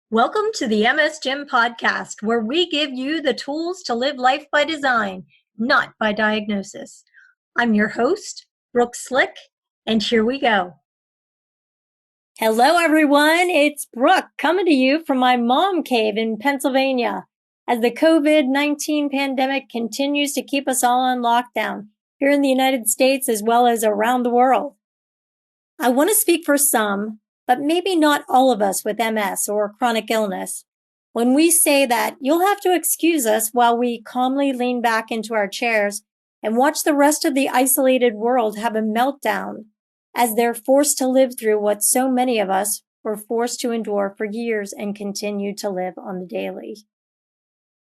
Welcome to the MS Gym podcast, where we give you the tools to live life by design, not by diagnosis. I'm your host, Brooke Slick, and here we go. Hello, everyone. It's Brooke coming to you from my mom cave in Pennsylvania as the COVID-19 pandemic continues to keep us all on lockdown here in the United States as well as around the world. I want to speak for some, but maybe not all of us with MS or chronic illness, when we say that you'll have to excuse us while we calmly lean back into our chairs and watch the rest of the isolated world have a meltdown as they're forced to live through what so many of us were forced to endure for years and continue to live on the daily.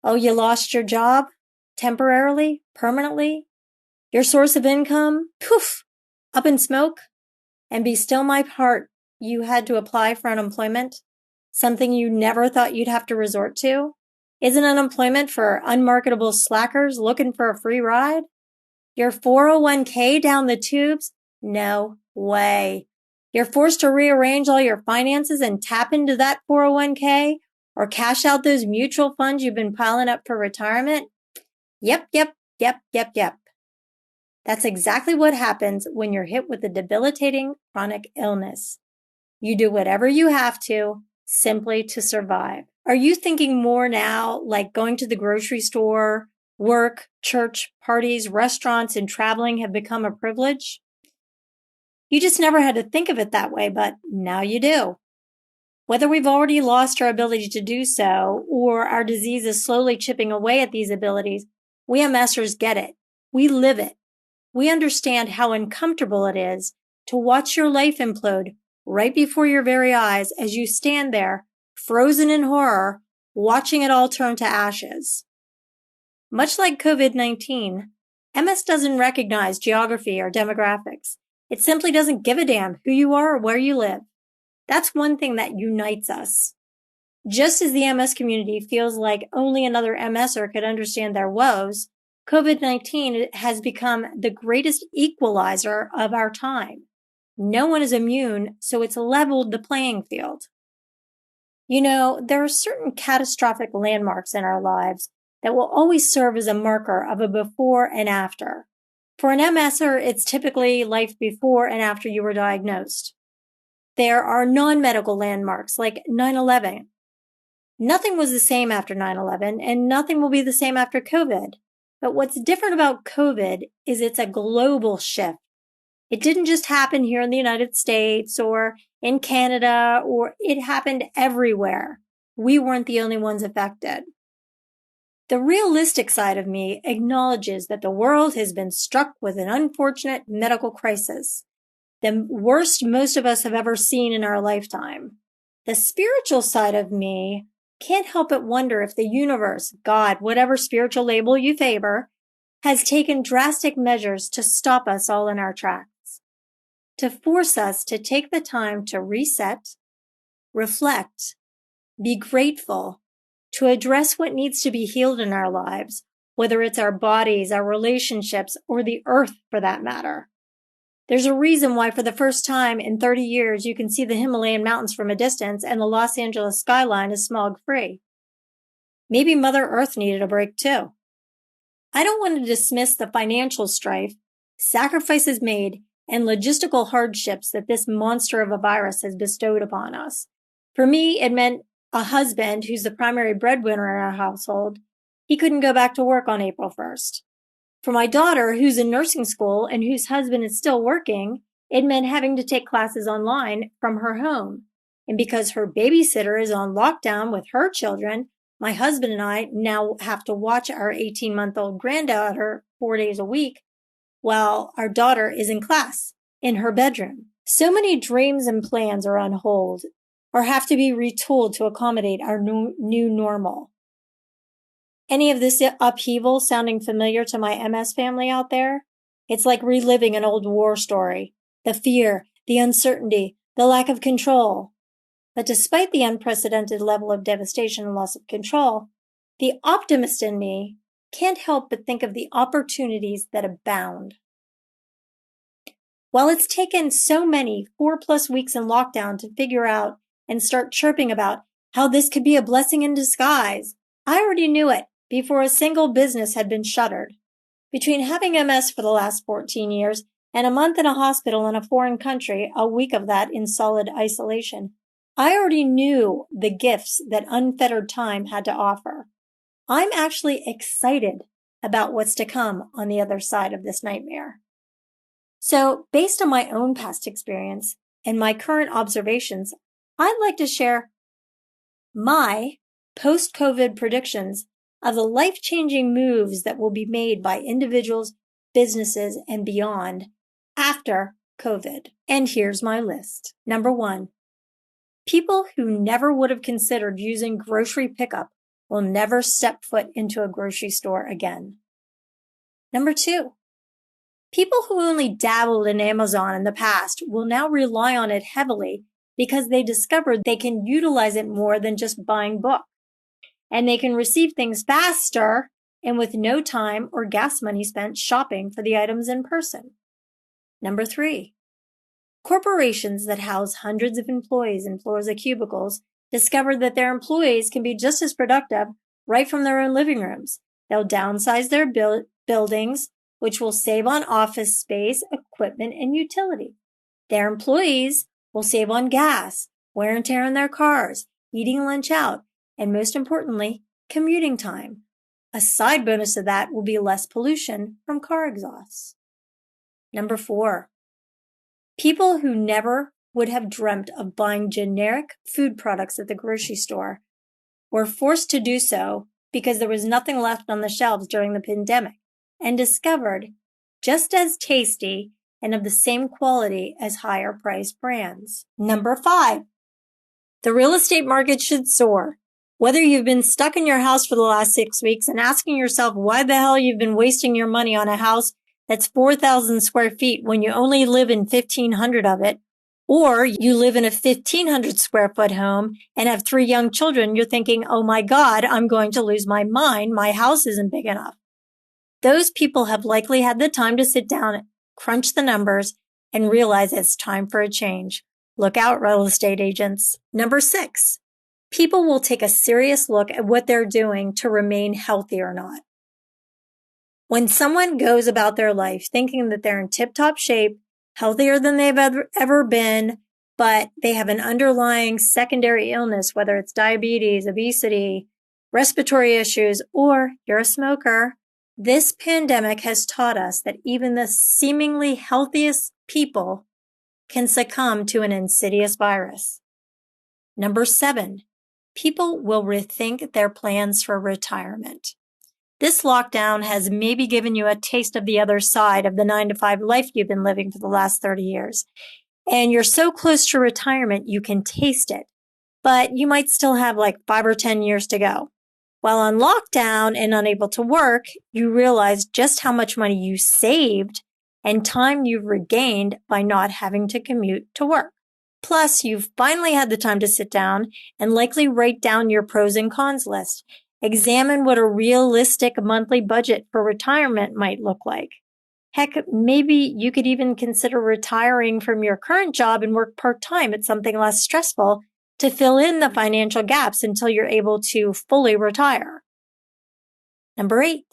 Oh, you lost your job? Temporarily? Permanently? Your source of income? Poof! Up in smoke? And be still my heart, you had to apply for unemployment? Something you never thought you'd have to resort to? Isn't unemployment for unmarketable slackers looking for a free ride? Your 401k down the tubes? No way. You're forced to rearrange all your finances and tap into that 401k or cash out those mutual funds you've been piling up for retirement? Yep. That's exactly what happens when you're hit with a debilitating chronic illness. You do whatever you have to simply to survive. Are you thinking more now like going to the grocery store, work, church, parties, restaurants, and traveling have become a privilege? You just never had to think of it that way, but now you do. Whether we've already lost our ability to do so or our disease is slowly chipping away at these abilities, we MSers get it. We live it. We understand how uncomfortable it is to watch your life implode right before your very eyes as you stand there, frozen in horror, watching it all turn to ashes. Much like COVID-19, MS doesn't recognize geography or demographics. It simply doesn't give a damn who you are or where you live. That's one thing that unites us. Just as the MS community feels like only another MSer could understand their woes, COVID-19 has become the greatest equalizer of our time. No one is immune, so it's leveled the playing field. You know, there are certain catastrophic landmarks in our lives that will always serve as a marker of a before and after. For an MSer, it's typically life before and after you were diagnosed. There are non-medical landmarks like 9/11. Nothing was the same after 9/11, and nothing will be the same after COVID. But what's different about COVID is it's a global shift. It didn't just happen here in the United States or in Canada, or it happened everywhere. We weren't the only ones affected. The realistic side of me acknowledges that the world has been struck with an unfortunate medical crisis, the worst most of us have ever seen in our lifetime. The spiritual side of me can't help but wonder if the universe, God, whatever spiritual label you favor, has taken drastic measures to stop us all in our tracks, to force us to take the time to reset, reflect, be grateful, to address what needs to be healed in our lives, whether it's our bodies, our relationships, or the earth for that matter. There's a reason why for the first time in 30 years you can see the Himalayan mountains from a distance and the Los Angeles skyline is smog-free. Maybe Mother Earth needed a break too. I don't want to dismiss the financial strife, sacrifices made, and logistical hardships that this monster of a virus has bestowed upon us. For me, it meant a husband who's the primary breadwinner in our household. He couldn't go back to work on April 1st. For my daughter, who's in nursing school and whose husband is still working, it meant having to take classes online from her home. And because her babysitter is on lockdown with her children, my husband and I now have to watch our 18-month-old granddaughter 4 days a week while our daughter is in class in her bedroom. So many dreams and plans are on hold or have to be retooled to accommodate our new normal. Any of this upheaval sounding familiar to my MS family out there? It's like reliving an old war story. The fear, the uncertainty, the lack of control. But despite the unprecedented level of devastation and loss of control, the optimist in me can't help but think of the opportunities that abound. While it's taken so many 4+ weeks in lockdown to figure out and start chirping about how this could be a blessing in disguise. I already knew it before a single business had been shuttered. Between having MS for the last 14 years and a month in a hospital in a foreign country, a week of that in solid isolation, I already knew the gifts that unfettered time had to offer. I'm actually excited about what's to come on the other side of this nightmare. So, based on my own past experience and my current observations, I'd like to share my post-COVID predictions of the life-changing moves that will be made by individuals, businesses, and beyond after COVID. And here's my list. Number 1, people who never would have considered using grocery pickup will never step foot into a grocery store again. Number 2, people who only dabbled in Amazon in the past will now rely on it heavily because they discovered they can utilize it more than just buying books. And they can receive things faster and with no time or gas money spent shopping for the items in person. Number 3, corporations that house hundreds of employees in floors of cubicles discovered that their employees can be just as productive right from their own living rooms. They'll downsize their buildings, which will save on office space, equipment, and utility. Their employees will save on gas, wear and tear on their cars, eating lunch out, and most importantly, commuting time. A side bonus of that will be less pollution from car exhausts. Number 4, people who never would have dreamt of buying generic food products at the grocery store were forced to do so because there was nothing left on the shelves during the pandemic and discovered just as tasty and of the same quality as higher priced brands. Number 5, the real estate market should soar. Whether you've been stuck in your house for the last 6 weeks and asking yourself why the hell you've been wasting your money on a house that's 4,000 square feet when you only live in 1,500 of it, or you live in a 1,500 square foot home and have 3 young children, you're thinking, oh my God, I'm going to lose my mind. My house isn't big enough. Those people have likely had the time to sit down, crunch the numbers, and realize it's time for a change. Look out, real estate agents. Number 6, people will take a serious look at what they're doing to remain healthy or not. When someone goes about their life thinking that they're in tip-top shape, healthier than they've ever been, but they have an underlying secondary illness, whether it's diabetes, obesity, respiratory issues, or you're a smoker, this pandemic has taught us that even the seemingly healthiest people can succumb to an insidious virus. Number 7, people will rethink their plans for retirement. This lockdown has maybe given you a taste of the other side of the 9-to-5 life you've been living for the last 30 years. And you're so close to retirement, you can taste it. But you might still have like 5 or 10 years to go. While on lockdown and unable to work, you realize just how much money you saved and time you've regained by not having to commute to work. Plus, you've finally had the time to sit down and likely write down your pros and cons list. Examine what a realistic monthly budget for retirement might look like. Heck, maybe you could even consider retiring from your current job and work part-time at something less stressful to fill in the financial gaps until you're able to fully retire. Number 8,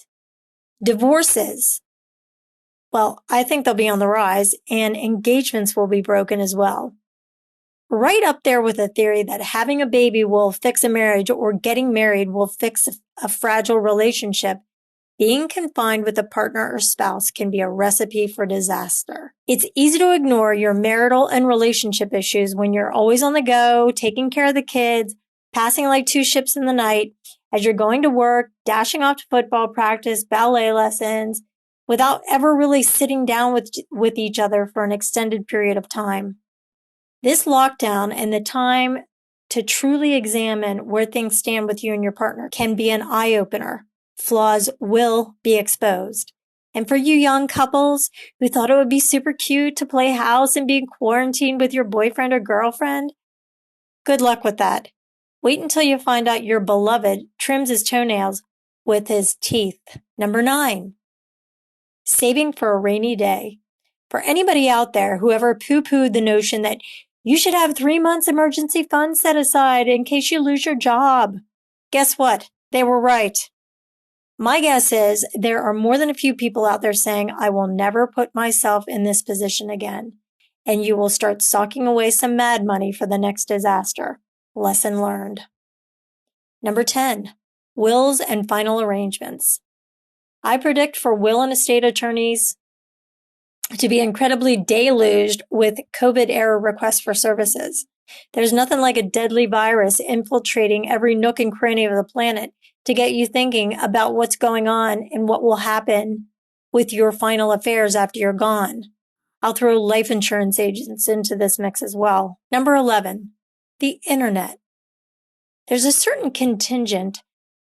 divorces. Well, I think they'll be on the rise, and engagements will be broken as well. Right up there with the theory that having a baby will fix a marriage or getting married will fix a fragile relationship, being confined with a partner or spouse can be a recipe for disaster. It's easy to ignore your marital and relationship issues when you're always on the go, taking care of the kids, passing like 2 ships in the night, as you're going to work, dashing off to football practice, ballet lessons, without ever really sitting down with each other for an extended period of time. This lockdown and the time to truly examine where things stand with you and your partner can be an eye-opener. Flaws will be exposed. And for you young couples who thought it would be super cute to play house and be in quarantine with your boyfriend or girlfriend, good luck with that. Wait until you find out your beloved trims his toenails with his teeth. Number 9, saving for a rainy day. For anybody out there who ever poo-pooed the notion that You should have 3 months emergency fund set aside in case you lose your job. Guess what? They were right. My guess is there are more than a few people out there saying, I will never put myself in this position again. And you will start socking away some mad money for the next disaster. Lesson learned. Number 10, wills and final arrangements. I predict for will and estate attorneys to be incredibly deluged with COVID-era requests for services. There's nothing like a deadly virus infiltrating every nook and cranny of the planet to get you thinking about what's going on and what will happen with your final affairs after you're gone. I'll throw life insurance agents into this mix as well. Number 11, the internet. There's a certain contingent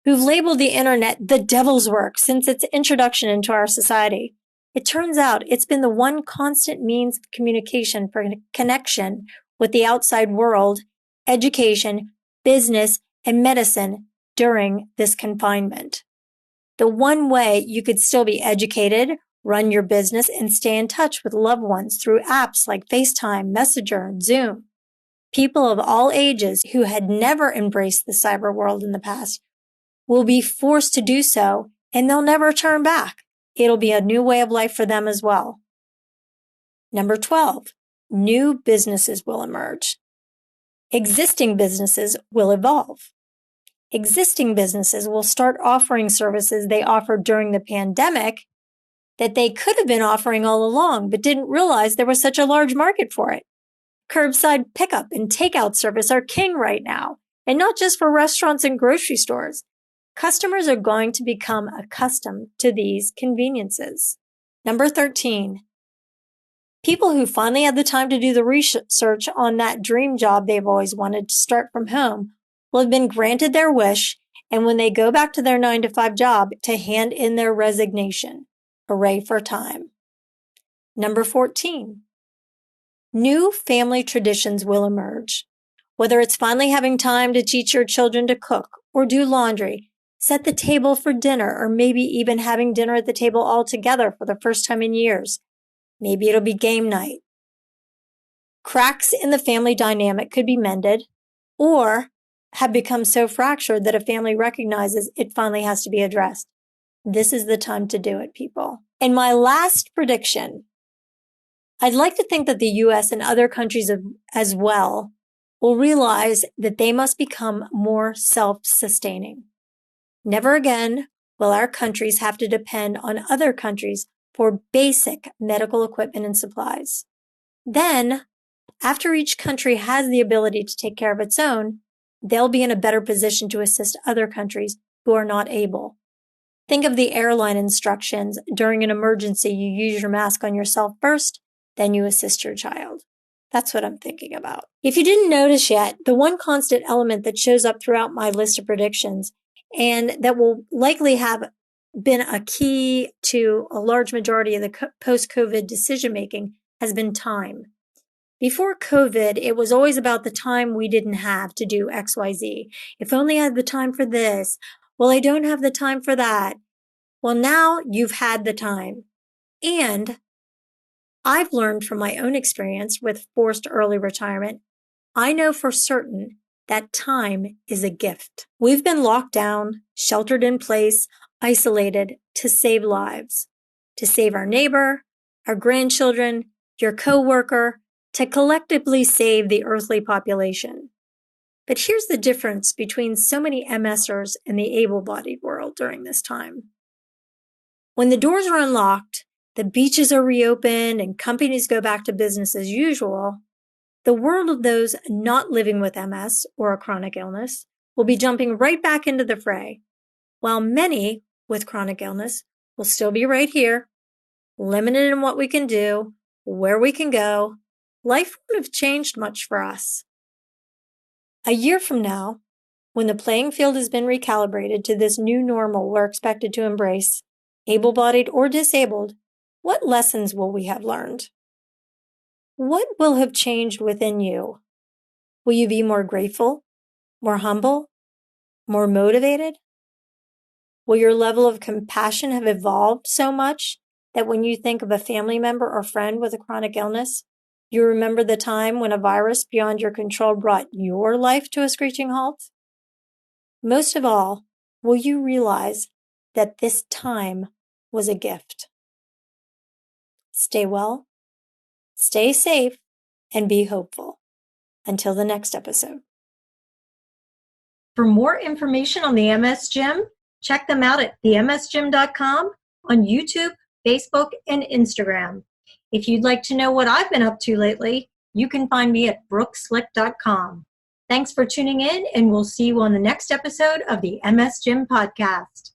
who've labeled the internet the devil's work since its introduction into our society. It turns out it's been the one constant means of communication for connection with the outside world, education, business, and medicine during this confinement. The one way you could still be educated, run your business, and stay in touch with loved ones through apps like FaceTime, Messenger, and Zoom. People of all ages who had never embraced the cyber world in the past will be forced to do so, and they'll never turn back. It'll be a new way of life for them as well. Number 12, new businesses will emerge. Existing businesses will evolve. Existing businesses will start offering services they offered during the pandemic that they could have been offering all along, but didn't realize there was such a large market for it. Curbside pickup and takeout service are king right now, and not just for restaurants and grocery stores. Customers are going to become accustomed to these conveniences. Number 13, people who finally had the time to do the research on that dream job they've always wanted to start from home will have been granted their wish, and when they go back to their 9-to-5 job, to hand in their resignation. Hooray for time. Number 14, new family traditions will emerge. Whether it's finally having time to teach your children to cook or do laundry, set the table for dinner, or maybe even having dinner at the table all together for the first time in years. Maybe it'll be game night. Cracks in the family dynamic could be mended or have become so fractured that a family recognizes it finally has to be addressed. This is the time to do it, people. And my last prediction, I'd like to think that the U.S. and other countries as well will realize that they must become more self-sustaining. Never again will our countries have to depend on other countries for basic medical equipment and supplies. Then, after each country has the ability to take care of its own, they'll be in a better position to assist other countries who are not able. Think of the airline instructions. During an emergency, you use your mask on yourself first, then you assist your child. That's what I'm thinking about. If you didn't notice yet, the one constant element that shows up throughout my list of predictions, and that will likely have been a key to a large majority of the post-COVID decision-making, has been time. Before COVID, it was always about the time we didn't have to do XYZ. If only I had the time for this. Well, I don't have the time for that. Well, now you've had the time. And I've learned from my own experience with forced early retirement, I know for certain that time is a gift. We've been locked down, sheltered in place, isolated to save lives, to save our neighbor, our grandchildren, your coworker, to collectively save the earthly population. But here's the difference between so many MSrs and the able-bodied world during this time. When the doors are unlocked, the beaches are reopened, and companies go back to business as usual, the world of those not living with MS or a chronic illness will be jumping right back into the fray, while many with chronic illness will still be right here, limited in what we can do, where we can go. Life wouldn't have changed much for us. A year from now, when the playing field has been recalibrated to this new normal we're expected to embrace, able-bodied or disabled, what lessons will we have learned? What will have changed within you? Will you be more grateful, more humble, more motivated? Will your level of compassion have evolved so much that when you think of a family member or friend with a chronic illness, You remember the time when a virus beyond your control brought your life to a screeching halt? Most of all, will you realize that this time was a gift? Stay well, stay safe, and be hopeful. Until the next episode. For more information on the MS Gym, check them out at themsgym.com on YouTube, Facebook, and Instagram. If you'd like to know what I've been up to lately, you can find me at brookslick.com. Thanks for tuning in, and we'll see you on the next episode of the MS Gym Podcast.